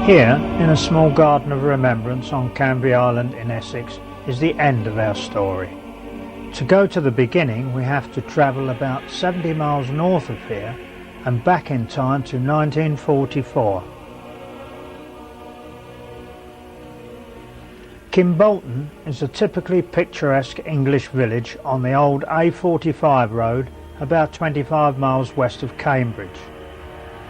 Here, in a small garden of remembrance on Canvey Island in Essex, is the end of our story. To go to the beginning, we have to travel about 70 miles north of here and back in time to 1944. Kimbolton is a typically picturesque English village on the old A45 road about 25 miles west of Cambridge.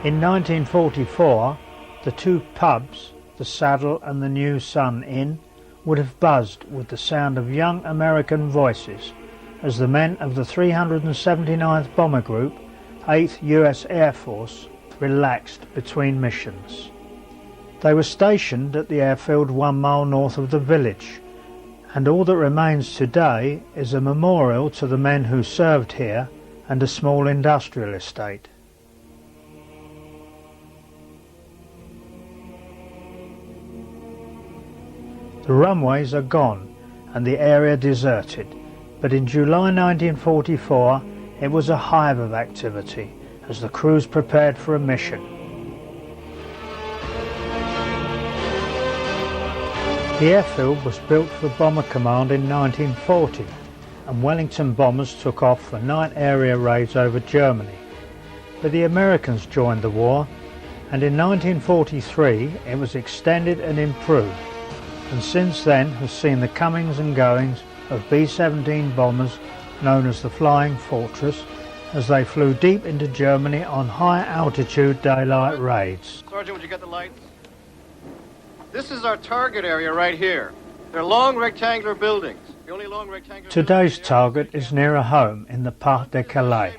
In 1944, the two pubs, the Saddle and the New Sun Inn, would have buzzed with the sound of young American voices as the men of the 379th Bomber Group, 8th US Air Force, relaxed between missions. They were stationed at the airfield 1 mile north of the village, and all that remains today is a memorial to the men who served here and a small industrial estate. The runways are gone and the area deserted, but in July 1944 it was a hive of activity as the crews prepared for a mission. The airfield was built for Bomber Command in 1940, and Wellington bombers took off for night area raids over Germany. But the Americans joined the war, and in 1943 it was extended and improved, and since then has seen the comings and goings of B-17 bombers known as the Flying Fortress as they flew deep into Germany on high altitude daylight raids. Sergeant, would you get the lights? This is our target area right here. They're long rectangular buildings. The only long rectangular Today's target is nearer home in the Parc des Calais.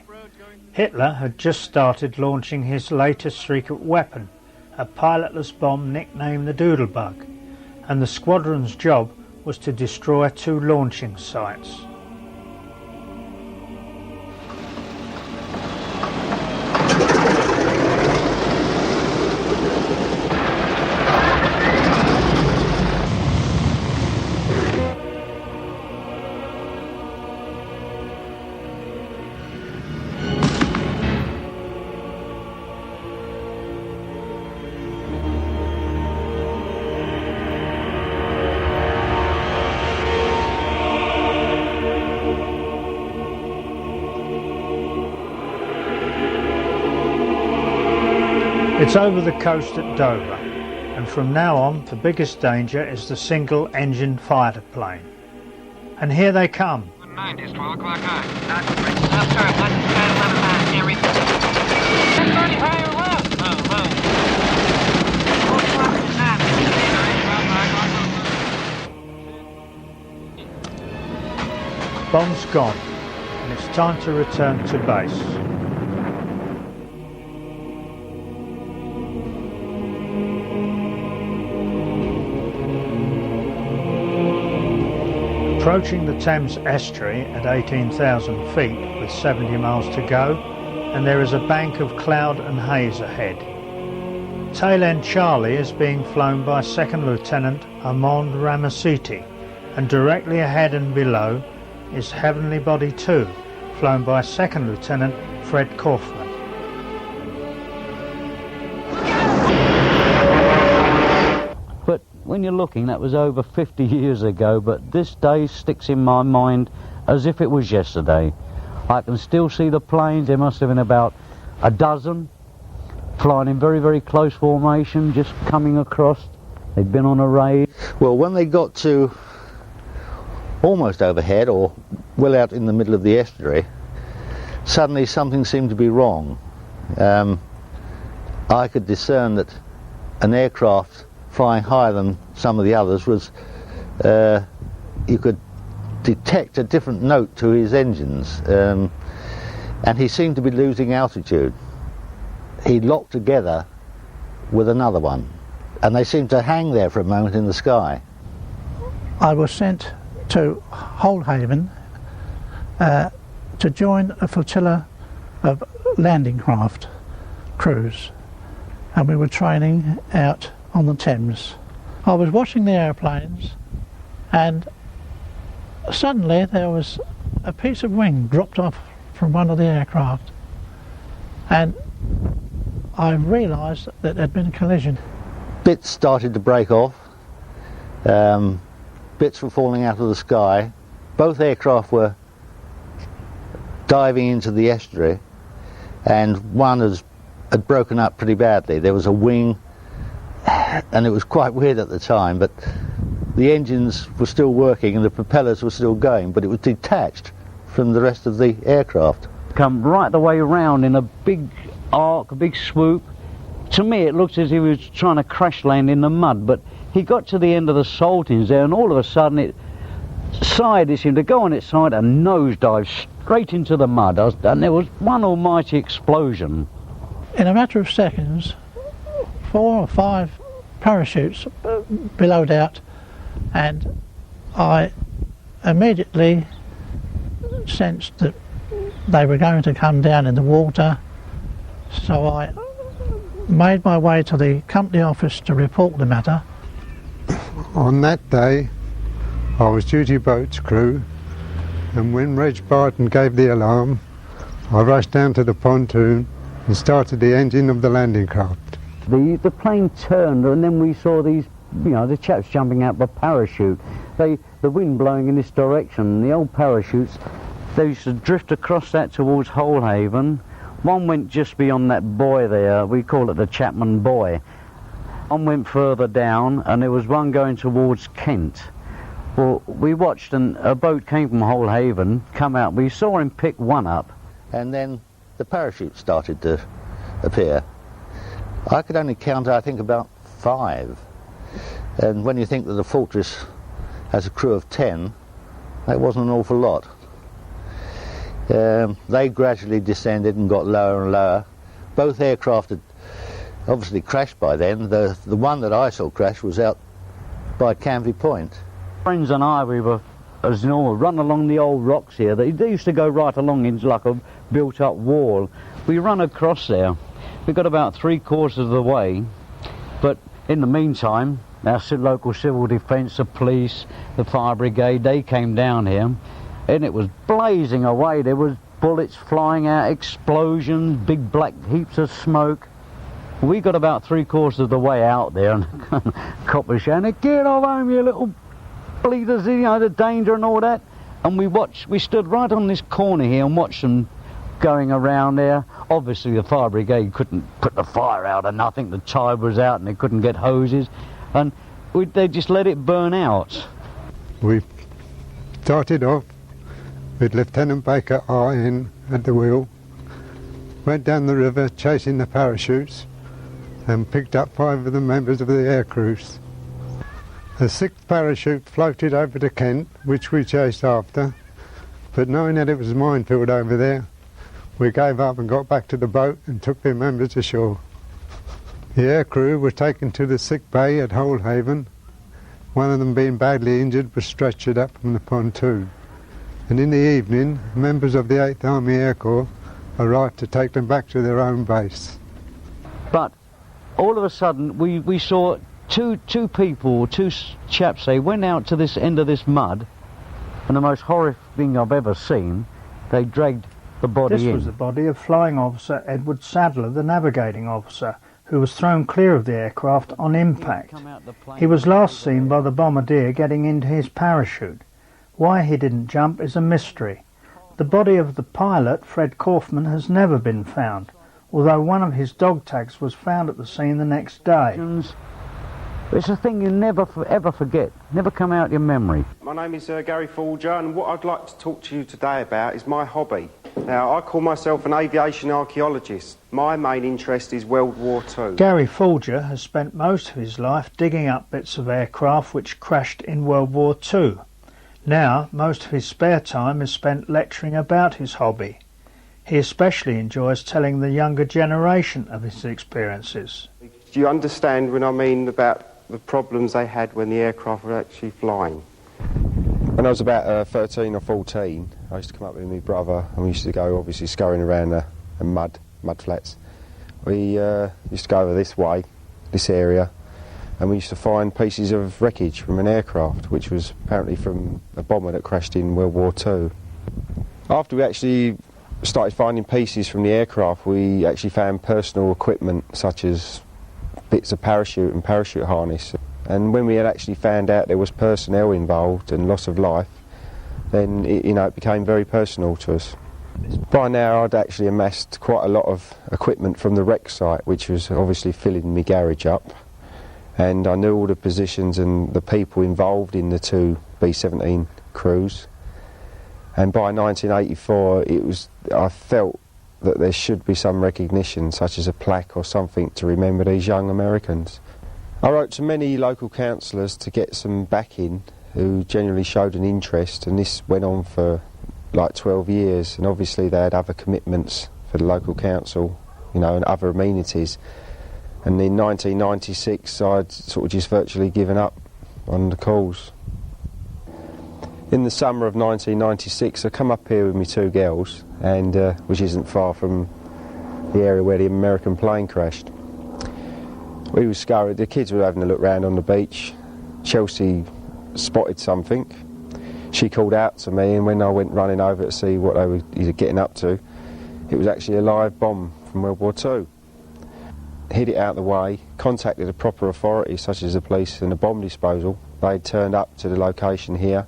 Hitler had just started launching his latest secret weapon, a pilotless bomb nicknamed the Doodlebug, and the squadron's job was to destroy 2 launching sites. It's over the coast at Dover, and from now on the biggest danger is the single-engined fighter plane. And here they come. 90s, 12 o'clock high. Left turn, left 10, 11 high, can't reach. 30 higher left. Low, low. Bomb's gone, and it's time to return to base. Approaching the Thames estuary at 18,000 feet with 70 miles to go, and there is a bank of cloud and haze ahead. Tail end Charlie is being flown by 2nd Lieutenant Armand Ramasiti, and directly ahead and below is Heavenly Body 2, flown by 2nd Lieutenant Fred Kaufman. But when you're looking, that was over 50 years ago, but this day sticks in my mind as if it was yesterday. I can still see the planes. There must have been about a dozen flying in very, very close formation, just coming across. They'd been on a raid. Well, when they got to almost overhead or well out in the middle of the estuary, suddenly something seemed to be wrong. I could discern that an aircraft flying higher than some of the others was, you could detect a different note to his engines, and he seemed to be losing altitude. He locked together with another one, and they seemed to hang there for a moment in the sky. I was sent to Holdhaven to join a flotilla of landing craft crews, and we were training out on the Thames. I was watching the airplanes, and suddenly there was a piece of wing dropped off from one of the aircraft, and I realised that there had been a collision. bits started to break off, bits were falling out of the sky. Both aircraft were diving into the estuary, and one had broken up pretty badly. There was a wing, and it was quite weird at the time, but the engines were still working and the propellers were still going, but it was detached from the rest of the aircraft. Come right the way round in a big arc, a big swoop. To me it looked as if he was trying to crash land in the mud, but he got to the end of the saltings there, and all of a sudden it seemed to go on its side and nosedive straight into the mud, and there was one almighty explosion. In a matter of seconds, 4 or 5 parachutes billowed out, and I immediately sensed that they were going to come down in the water, so I made my way to the company office to report the matter. On that day I was duty boat's crew, and when Reg Barton gave the alarm, I rushed down to the pontoon and started the engine of the landing craft. The plane turned, and then we saw these, the chaps jumping out of a parachute. The wind blowing in this direction, the old parachutes, they used to drift across that towards Holehaven. One went just beyond that buoy there, we call it the Chapman Buoy. One went further down, and there was one going towards Kent. Well, we watched, and a boat came from Holehaven, come out. We saw him pick one up. And then the parachutes started to appear. I could only count, I think, about 5. And when you think that the Fortress has a crew of 10, that wasn't an awful lot. They gradually descended and got lower and lower. Both aircraft had obviously crashed by then. The one that I saw crash was out by Canvey Point. Friends and I, we were, as normal, run along the old rocks here. They used to go right along into like a built-up wall. We run across there. We got about 3/4 of the way, but in the meantime, our local civil defence, the police, the fire brigade, they came down here, and it was blazing away. There was bullets flying out, explosions, big black heaps of smoke. We got about 3/4 of the way out there, and coppers shouting, "Get off home, you little bleeders, the danger and all that." And we stood right on this corner here and watched them going around there. Obviously the fire brigade couldn't put the fire out or nothing. The tide was out and they couldn't get hoses, and they just let it burn out. We started off with Lieutenant Baker R.N. at the wheel, went down the river chasing the parachutes, and picked up 5 of the members of the air crews. The 6th parachute floated over to Kent, which we chased after, but knowing that it was a minefield over there, we gave up and got back to the boat and took their members ashore. The air crew were taken to the sick bay at Holehaven. One of them, being badly injured, was stretchered up from the pontoon. And in the evening, members of the 8th Army Air Corps arrived to take them back to their own base. But all of a sudden we saw two chaps, they went out to this end of this mud, and the most horrific thing I've ever seen, they dragged the body in. This was the body of Flying Officer Edward Sadler, the navigating officer, who was thrown clear of the aircraft on impact. He was last seen by the bombardier getting into his parachute. Why he didn't jump is a mystery. The body of the pilot, Fred Kaufman, has never been found, although one of his dog tags was found at the scene the next day. It's a thing you never ever forget, never come out your memory. My name is Gary Folger, and what I'd like to talk to you today about is my hobby. Now, I call myself an aviation archaeologist. My main interest is World War II. Gary Folger has spent most of his life digging up bits of aircraft which crashed in World War II. Now, most of his spare time is spent lecturing about his hobby. He especially enjoys telling the younger generation of his experiences. Do you understand when I mean about the problems they had when the aircraft were actually flying? When I was about 13 or 14, I used to come up with my brother, and we used to go obviously scurrying around the mud flats. We used to go over this way, this area, and we used to find pieces of wreckage from an aircraft, which was apparently from a bomber that crashed in World War II. After we actually started finding pieces from the aircraft, we actually found personal equipment such as bits of parachute and parachute harness. And when we had actually found out there was personnel involved and loss of life, then it became very personal to us. By now I'd actually amassed quite a lot of equipment from the wreck site, which was obviously filling my garage up, and I knew all the positions and the people involved in the two B-17 crews. And by 1984 I felt that there should be some recognition, such as a plaque or something, to remember these young Americans. I wrote to many local councillors to get some backing, who generally showed an interest, and this went on for like 12 years, and obviously they had other commitments for the local council, and other amenities. And in 1996 I'd sort of just virtually given up on the calls. In the summer of 1996 I come up here with my two girls, and which isn't far from the area where the American plane crashed. We were scurried, the kids were having a look round on the beach. Chelsea spotted something. She called out to me, and when I went running over to see what they were either getting up to, it was actually a live bomb from World War II. Hid it out of the way, contacted the proper authorities such as the police and the bomb disposal. They'd turned up to the location here.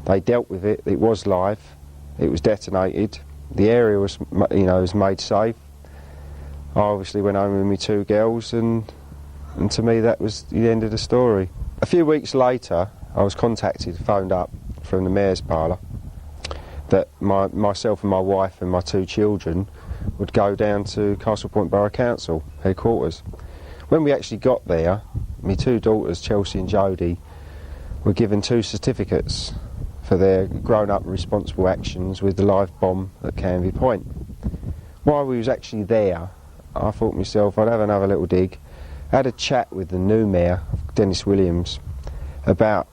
They dealt with it. It was live. It was detonated. The area was, was made safe. I obviously went home with my two girls, and to me that was the end of the story. A few weeks later I was phoned up from the mayor's parlour that myself and my wife and my two children would go down to Castle Point Borough Council headquarters. When we actually got there, my two daughters, Chelsea and Jodie, were given 2 certificates for their grown-up responsible actions with the live bomb at Canvey Point. While we was actually there, I thought to myself I'd have another little dig. I had a chat with the new mayor, Dennis Williams, about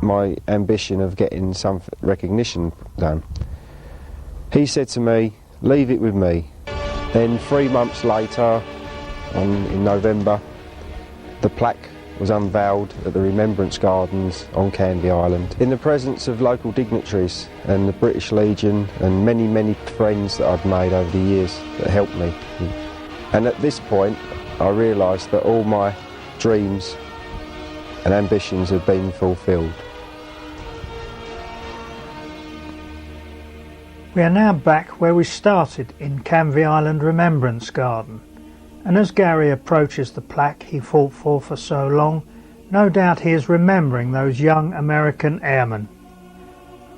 my ambition of getting some recognition done. He said to me, leave it with me. Then 3 months later, in November, the plaque was unveiled at the Remembrance Gardens on Canvey Island, in the presence of local dignitaries and the British Legion and many, many friends that I'd made over the years that helped me. And at this point I realised that all my dreams and ambitions had been fulfilled. We are now back where we started, in Canvey Island Remembrance Garden, and as Gary approaches the plaque he fought for so long, no doubt he is remembering those young American airmen.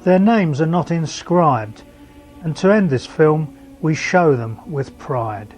Their names are not inscribed, and to end this film we show them with pride.